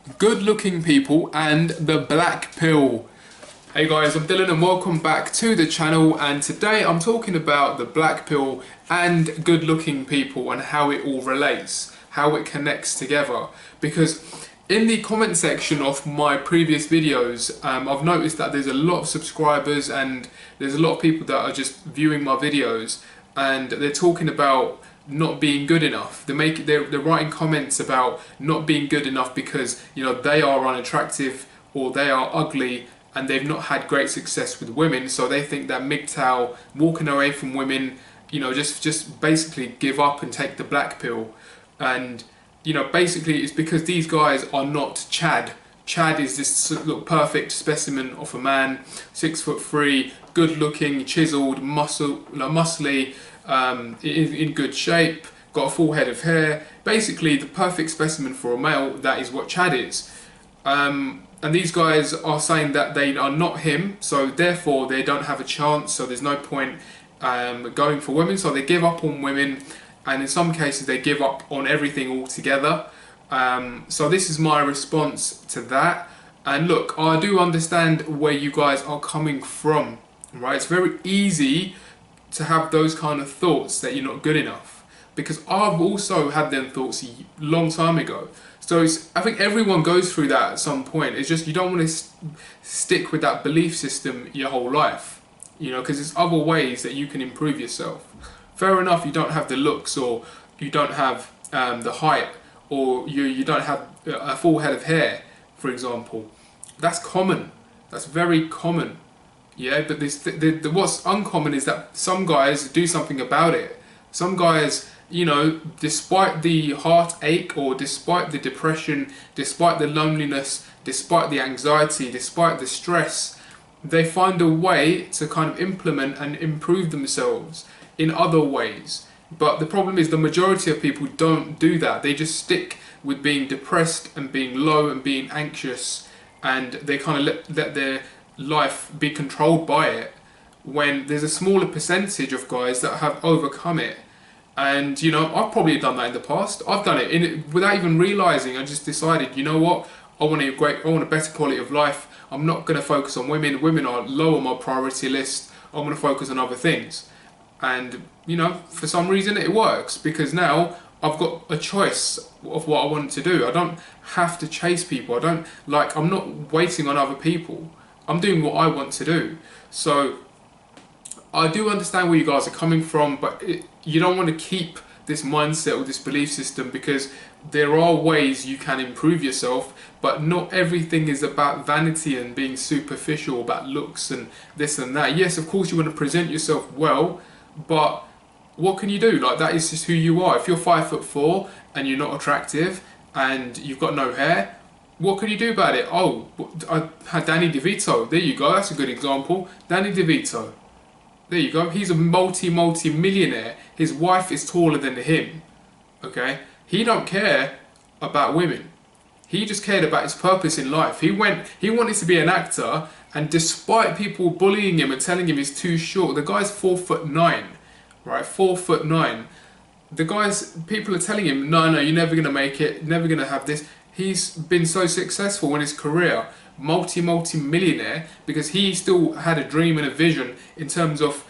good looking people and the black pill. Hey guys, I'm Dylan and welcome back to the channel, and today I'm talking about the black pill and good looking people and how it all relates, how it connects together. Because in the comment section of my previous videos, I've noticed that there's a lot of subscribers and there's a lot of people that are just viewing my videos and they're talking about not being good enough. They're writing comments about not being good enough because, you know, they are unattractive or they are ugly and they've not had great success with women, so they think that MGTOW, walking away from women, you know, just basically give up and take the black pill. And you know, basically it's because these guys are not Chad. Chad is this perfect specimen of a man, 6'3", good looking, chiseled, muscly, in good shape, got a full head of hair, basically the perfect specimen for a male. That is what Chad is. And these guys are saying that they are not him, so therefore they don't have a chance, so there's no point going for women, so they give up on women, and in some cases they give up on everything altogether. So this is my response to that. And look, I do understand where you guys are coming from, right? It's very easy to have those kind of thoughts that you're not good enough, because I've also had them thoughts a long time ago. So I think everyone goes through that at some point. It's just you don't want to stick with that belief system your whole life, you know, because there's other ways that you can improve yourself. Fair enough, you don't have the looks, or you don't have the height, or you don't have a full head of hair, for example. That's common. That's very common. Yeah, but what's uncommon is that some guys do something about it. Some guys, you know, despite the heartache or despite the depression, despite the loneliness, despite the anxiety, despite the stress, they find a way to kind of implement and improve themselves in other ways. But the problem is the majority of people don't do that. They just stick with being depressed and being low and being anxious, and they kind of let their life be controlled by it, when there's a smaller percentage of guys that have overcome it. And you know, I've probably done that in the past. I've done it without even realizing. I just decided, you know what, I want a better quality of life. I'm not going to focus on women. Women are low on my priority list. I'm going to focus on other things. And you know, for some reason it works, because now I've got a choice of what I want to do. I don't have to chase people. I'm not waiting on other people. I'm doing what I want to do. So I do understand where you guys are coming from, but you don't want to keep this mindset or this belief system, because there are ways you can improve yourself, but not everything is about vanity and being superficial about looks and this and that. Yes, of course you want to present yourself well, but what can you do? Like, that is just who you are. If you're 5'4" and you're not attractive and you've got no hair, what can you do about it? Oh, I had Danny DeVito. There you go. That's a good example. Danny DeVito. There you go. He's a multi-millionaire. His wife is taller than him. Okay? He don't care about women. He just cared about his purpose in life. He wanted to be an actor, and despite people bullying him and telling him he's too short, the guy's 4'9", right? 4'9". People are telling him, no, you're never gonna make it, never gonna have this. He's been so successful in his career, multi-millionaire, because he still had a dream and a vision in terms of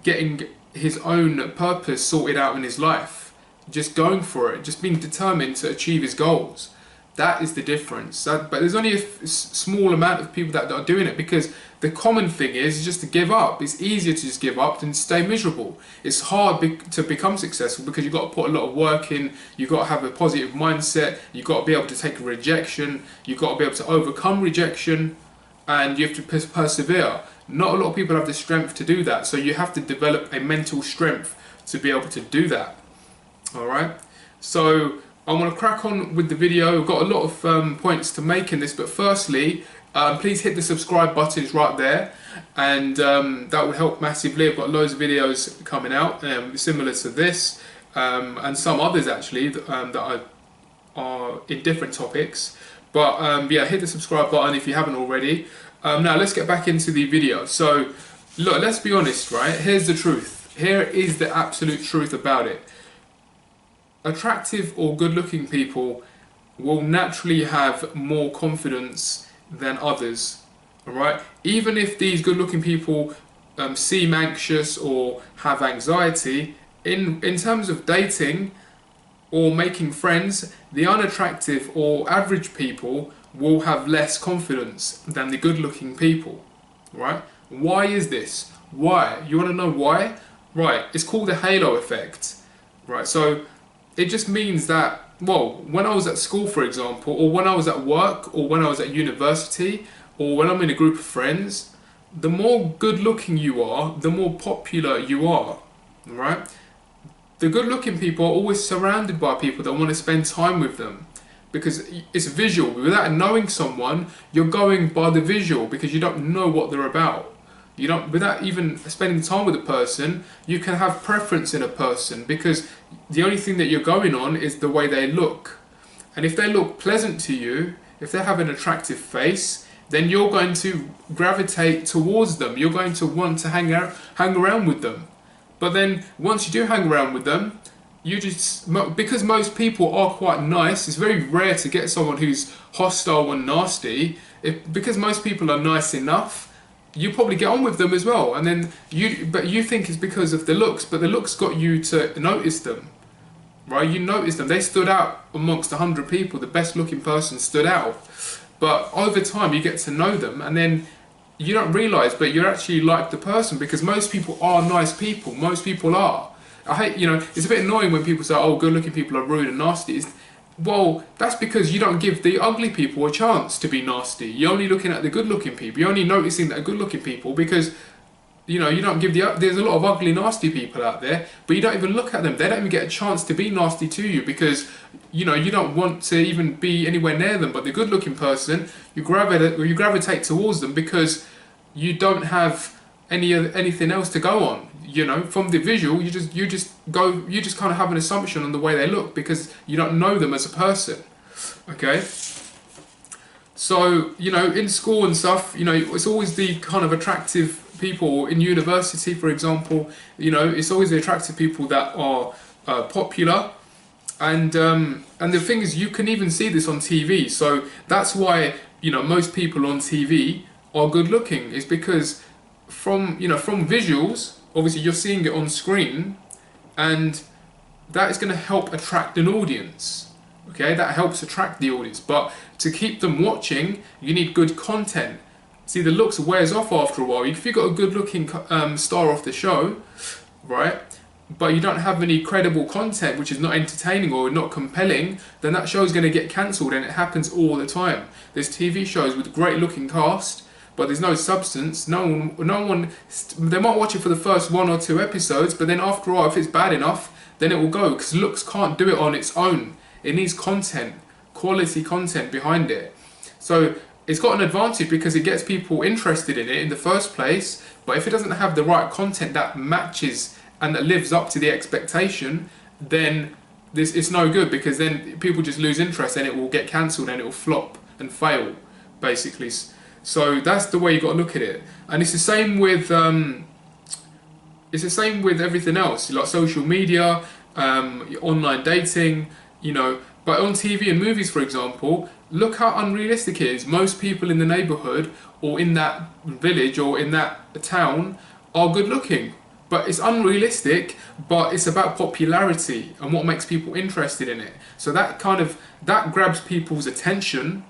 getting his own purpose sorted out in his life. Just going for it, just being determined to achieve his goals. That is the difference. But there's only a small amount of people that are doing it, because the common thing is just to give up. It's easier to just give up than stay miserable. It's hard to become successful, because you've got to put a lot of work in. You've got to have a positive mindset. You've got to be able to take rejection. You've got to be able to overcome rejection, and you have to persevere. Not a lot of people have the strength to do that, so you have to develop a mental strength to be able to do that. Alright, so I'm going to crack on with the video. I've got a lot of points to make in this, but firstly, please hit the subscribe button. It's right there, and that would help massively. I've got loads of videos coming out similar to this, and some others actually that are in different topics. But yeah, hit the subscribe button if you haven't already. Now let's get back into the video. So look, let's be honest, right? Here's the truth. Here is the absolute truth about it. Attractive or good-looking people will naturally have more confidence than others. All right, even if these good-looking people seem anxious or have anxiety, in terms of dating or making friends, the unattractive or average people will have less confidence than the good-looking people. Right? Why is this? Why? You want to know why? Right, it's called the halo effect. Right, so it just means that, well, when I was at school, for example, or when I was at work, or when I was at university, or when I'm in a group of friends, the more good looking you are, the more popular you are. Right? The good looking people are always surrounded by people that want to spend time with them, because it's visual. Without knowing someone, you're going by the visual because you don't know what they're about. You don't, without even spending time with a person, you can have preference in a person because the only thing that you're going on is the way they look. And if they look pleasant to you, if they have an attractive face, then you're going to gravitate towards them. You're going to want to hang around with them. But then once you do hang around with them, you just, because most people are quite nice, it's very rare to get someone who's hostile and nasty. Because most people are nice enough, you probably get on with them as well. And then but you think it's because of the looks, but the looks got you to notice them, right? You noticed them. They stood out amongst 100 people. The best looking person stood out. But over time, you get to know them, and then you don't realise, but you actually like the person, because most people are nice people. Most people are. I hate, it's a bit annoying when people say, oh, good looking people are rude and nasty. Well, that's because you don't give the ugly people a chance to be nasty. You're only looking at the good looking people. You're only noticing that good looking people because, you don't give there's a lot of ugly, nasty people out there, but you don't even look at them. They don't even get a chance to be nasty to you because, you don't want to even be anywhere near them. But the good looking person, you gravitate towards them because you don't have anything else to go on. From the visual, you just kind of have an assumption on the way they look because you don't know them as a person. Okay. So, in school and stuff, it's always the kind of attractive people. In university, for example, it's always the attractive people that are popular. And the thing is, you can even see this on TV. So that's why, most people on TV are good looking, is because from visuals, obviously you're seeing it on screen, and that is going to help attract an audience. Okay, that helps attract the audience, but to keep them watching, you need good content. See, the looks wears off after a while. If you've got a good looking star off the show, right, but you don't have any credible content which is not entertaining or not compelling, then that show is going to get cancelled, and it happens all the time. There's TV shows with great looking cast, but there's no substance. No one. They might watch it for the first 1 or 2 episodes, but then after a while, if it's bad enough, then it will go, because looks can't do it on its own. It needs content, quality content behind it. So it's got an advantage because it gets people interested in it in the first place. But if it doesn't have the right content that matches and that lives up to the expectation, then it's no good, because then people just lose interest and it will get cancelled and it will flop and fail, basically. So that's the way you got to look at it, and it's the same with everything else, like social media, online dating, But on TV and movies, for example, look how unrealistic it is. Most people in the neighbourhood or in that village or in that town are good looking, but it's unrealistic. But it's about popularity and what makes people interested in it. So that grabs people's attention.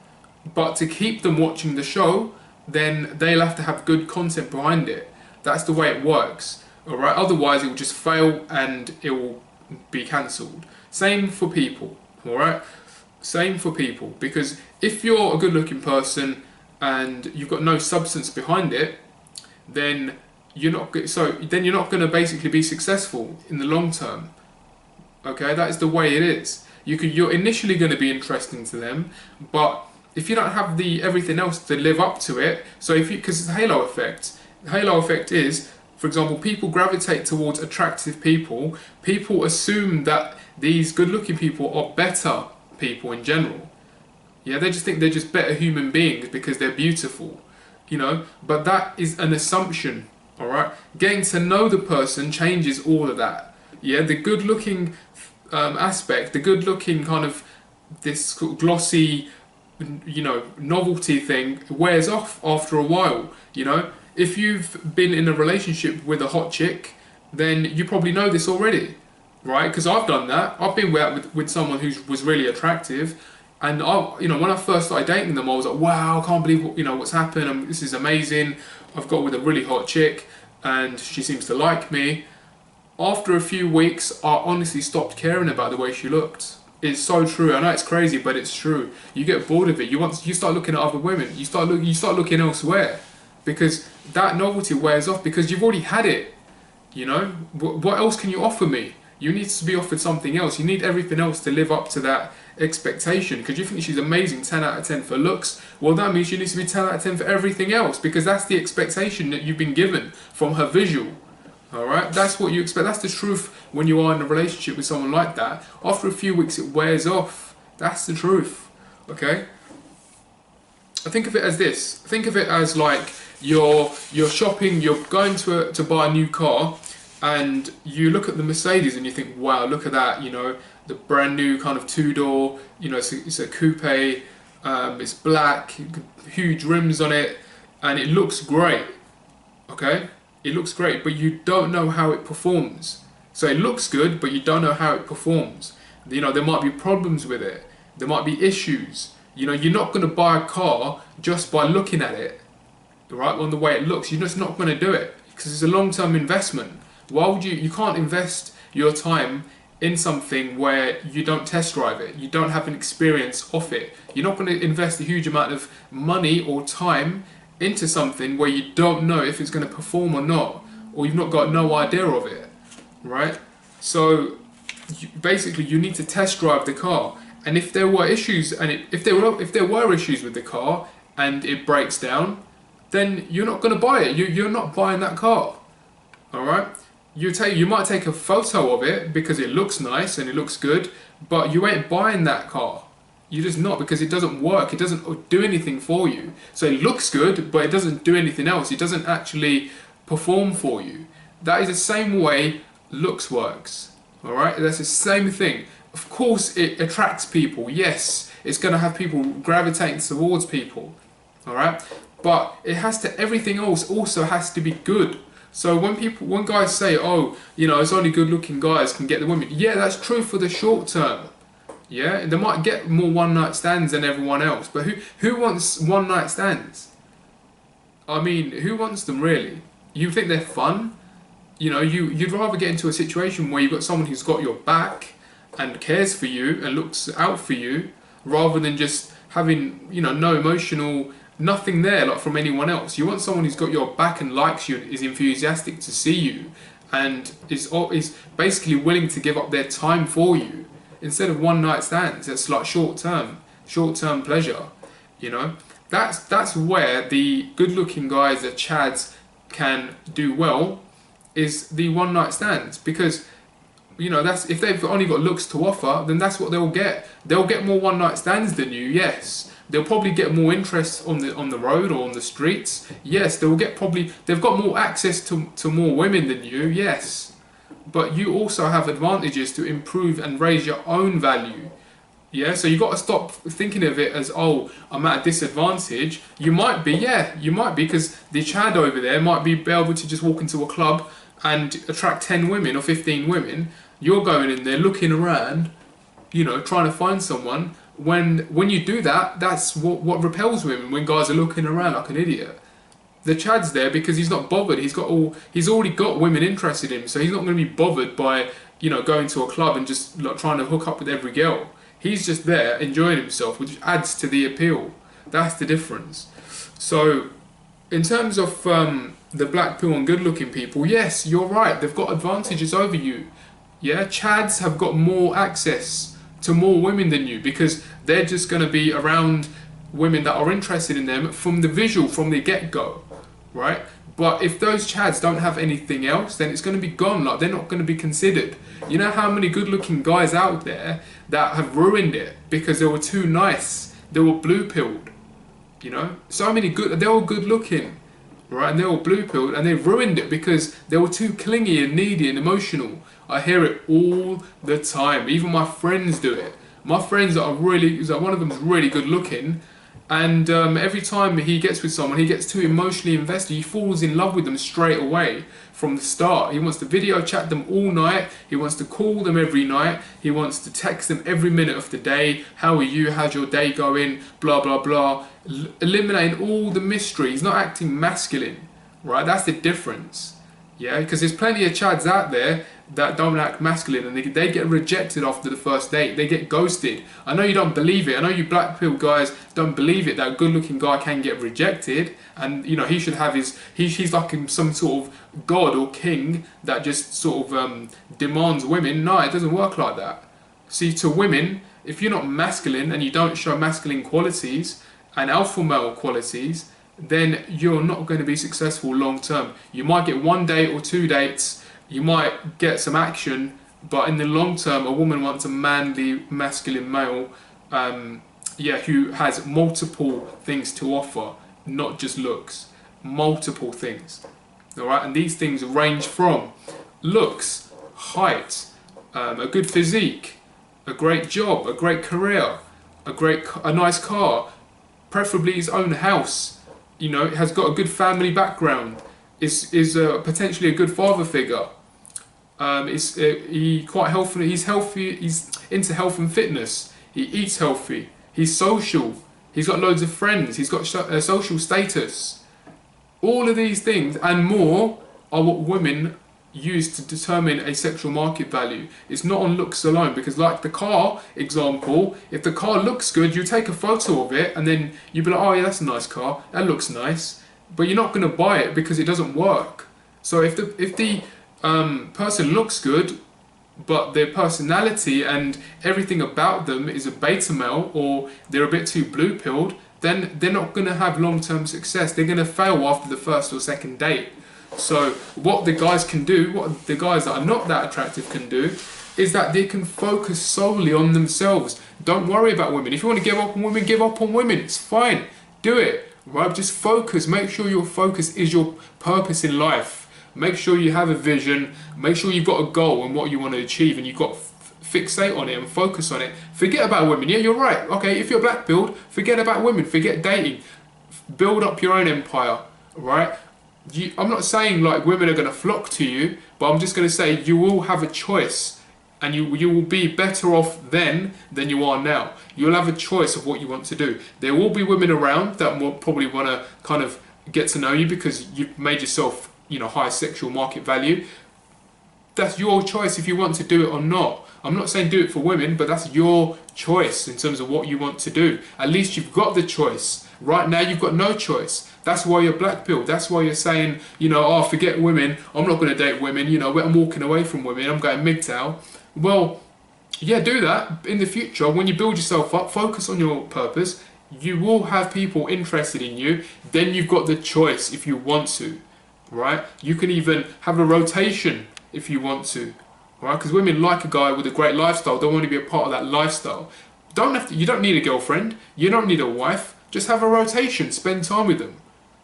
But to keep them watching the show, then they'll have to have good content behind it. That's the way it works. Alright, otherwise it will just fail and it will be cancelled. Same for people, alright? Same for people, because if you're a good looking person and you've got no substance behind it, then you're not going to basically be successful in the long term. Okay, that is the way it is. You're initially going to be interesting to them, but if you don't have everything else to live up to it, because it's a halo effect. The halo effect is, for example, people gravitate towards attractive people. People assume that these good-looking people are better people in general. Yeah, they just think they're just better human beings because they're beautiful, But that is an assumption, all right? Getting to know the person changes all of that. Yeah, the good-looking aspect, the good-looking kind of this sort of glossy, novelty thing wears off after a while. If you've been in a relationship with a hot chick, then you probably know this already, right? Because I've done that. I've been with someone who was really attractive, and when I first started dating them, I was like, wow, I can't believe what's happened. This is amazing. I've got with a really hot chick, and she seems to like me. After a few weeks, I honestly stopped caring about the way she looked. It's so true. I know it's crazy, but it's true. You get bored of it. You start looking at other women. You start looking elsewhere, because that novelty wears off because you've already had it. What else can you offer me? You need to be offered something else. You need everything else to live up to that expectation. Because you think she's amazing, 10 out of 10 for looks. Well, that means she needs to be 10 out of 10 for everything else, because that's the expectation that you've been given from her visual. Alright, that's what you expect. That's the truth when you are in a relationship with someone like that. After a few weeks, it wears off. That's the truth. Okay? I think of it as this. Think of it as like you're shopping, you're going to buy a new car, and you look at the Mercedes and you think, wow, look at that, the brand new kind of two-door, it's a coupe, it's black, huge rims on it, and it looks great. Okay? It looks great, but you don't know how it performs. So it looks good, but you don't know how it performs. There might be problems with it. There might be issues. You're not going to buy a car just by looking at it, right? On the way it looks, you're just not going to do it, because it's a long-term investment. Why would you can't invest your time in something where you don't test drive it, you don't have an experience of it. You're not going to invest a huge amount of money or time into something where you don't know if it's going to perform or not, or you've not got no idea of it, right? So basically you need to test drive the car, and if there were issues, and if there were issues with the car and it breaks down, then you're not going to buy it. You're not buying that car. All right? You might take a photo of it because it looks nice and it looks good, but you ain't buying that car. You're just not, because it doesn't work. It doesn't do anything for you. So it looks good, but it doesn't do anything else. It doesn't actually perform for you. That is the same way looks works. All right? That's the same thing. Of course, it attracts people. Yes, it's going to have people gravitating towards people. All right? But everything else also has to be good. So when guys say, oh, it's only good-looking guys can get the women. Yeah, that's true for the short term. Yeah, they might get more one-night stands than everyone else, but who wants one-night stands? I mean, who wants them really? You think they're fun? You'd rather get into a situation where you've got someone who's got your back and cares for you and looks out for you, rather than just having, no emotional, nothing there like from anyone else. You want someone who's got your back and likes you, is enthusiastic to see you, and is basically willing to give up their time for you. Instead of one night stands, it's like short term pleasure. That's where the good looking guys, the chads, can do well, is the one night stands, because that's, if they've only got looks to offer, then that's what they'll get. They'll get more one night stands than you, yes. They'll probably get more interest on the road or on the streets, yes. They've got more access to more women than you, yes. But you also have advantages to improve and raise your own value. Yeah, so you've got to stop thinking of it as, oh, I'm at a disadvantage. You might be, because the Chad over there might be able to just walk into a club and attract 10 women or 15 women. You're going in there looking around, trying to find someone. When you do that, that's what repels women, when guys are looking around like an idiot. The Chad's there because he's not bothered. He's already got women interested in him, so he's not going to be bothered by going to a club and just trying to hook up with every girl. He's just there enjoying himself, which adds to the appeal. That's the difference. So, in terms of the black pill and good-looking people, yes, you're right. They've got advantages over you. Yeah, Chads have got more access to more women than you, because they're just going to be around women that are interested in them from the visual, from the get-go. Right? But if those Chads don't have anything else, then it's going to be gone. Like, they're not going to be considered. You know how many good-looking guys out there that have ruined it because they were too nice? They were blue-pilled. So many they're all good-looking, right? And they're all blue-pilled, and they ruined it because they were too clingy and needy and emotional. I hear it all the time. Even my friends do it. My friends that are really, like one of them is really good looking, and every time he gets with someone, he gets too emotionally invested. He falls in love with them straight away from the start. He wants to video chat them all night. He wants to call them every night. He wants to text them every minute of the day. How are you? How's your day going? Blah, blah, blah. Eliminating all the mystery. He's not acting masculine, right? That's the difference. Yeah, because there's plenty of chads out there that don't act masculine, and they get rejected after the first date. They get ghosted. I know you don't believe it. I know you black pill guys don't believe it, that a good looking guy can get rejected, and you know he should have his, he's like some sort of god or king that just sort of demands women. No, it doesn't work like that. See, to women, if you're not masculine and you don't show masculine qualities and alpha male qualities, then you're not going to be successful long term. You might get 1 date or 2 dates, you might get some action, but in the long term, a woman wants a manly, masculine male, who has multiple things to offer, not just looks. Multiple things. Alright, and these things range from looks, height, a good physique, a great job, a great career, a nice car, preferably his own house, you know, has got a good family background, is potentially a good father figure. He's quite healthy. He's healthy. He's into health and fitness. He eats healthy. He's social. He's got loads of friends. He's got a social status. All of these things and more are what women use to determine a sexual market value. It's not on looks alone, because like the car example, if the car looks good, you take a photo of it and then you be like, oh yeah, that's a nice car. That looks nice. But you're not going to buy it because it doesn't work. So if the person looks good, but their personality and everything about them is a beta male, or they're a bit too blue pilled, then they're not going to have long-term success. They're going to fail after the first or second date. So what the guys can do, what the guys that are not that attractive can do, is that they can focus solely on themselves. Don't worry about women. If you want to give up on women, give up on women. It's fine. Do it. Right? Just focus. Make sure your focus is your purpose in life. Make sure you have a vision. Make sure you've got a goal and what you want to achieve, and you've got fixate on it and focus on it. Forget about women. Yeah, you're right. Okay, if you're black pilled, forget about women. Forget dating. Build up your own empire. Right? I'm not saying like women are going to flock to you, but I'm just going to say you will have a choice, and you will be better off then than you are now. You'll have a choice of what you want to do. There will be women around that will probably want to kind of get to know you because you've made yourself, you know, high sexual market value. That's your choice if you want to do it or not. I'm not saying do it for women, but that's your choice in terms of what you want to do. At least you've got the choice. Right now you've got no choice. That's why you're black pilled. That's why you're saying, you know, oh, forget women. I'm not going to date women. You know, I'm walking away from women. I'm going MGTOW. Well, yeah, do that. In the future, when you build yourself up, focus on your purpose. You will have people interested in you. Then you've got the choice if you want to, right? You can even have a rotation if you want to, right? Because women like a guy with a great lifestyle. They want to be a part of that lifestyle. You don't need a girlfriend. You don't need a wife. Just have a rotation. Spend time with them.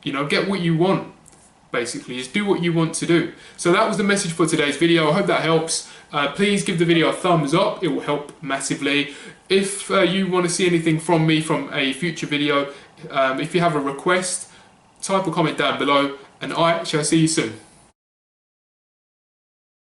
You know, get what you want, basically. Just do what you want to do. So that was the message for today's video. I hope that helps. Please give the video a thumbs up. It will help massively. If you want to see anything from me from a future video, if you have a request, type a comment down below, and I shall see you soon.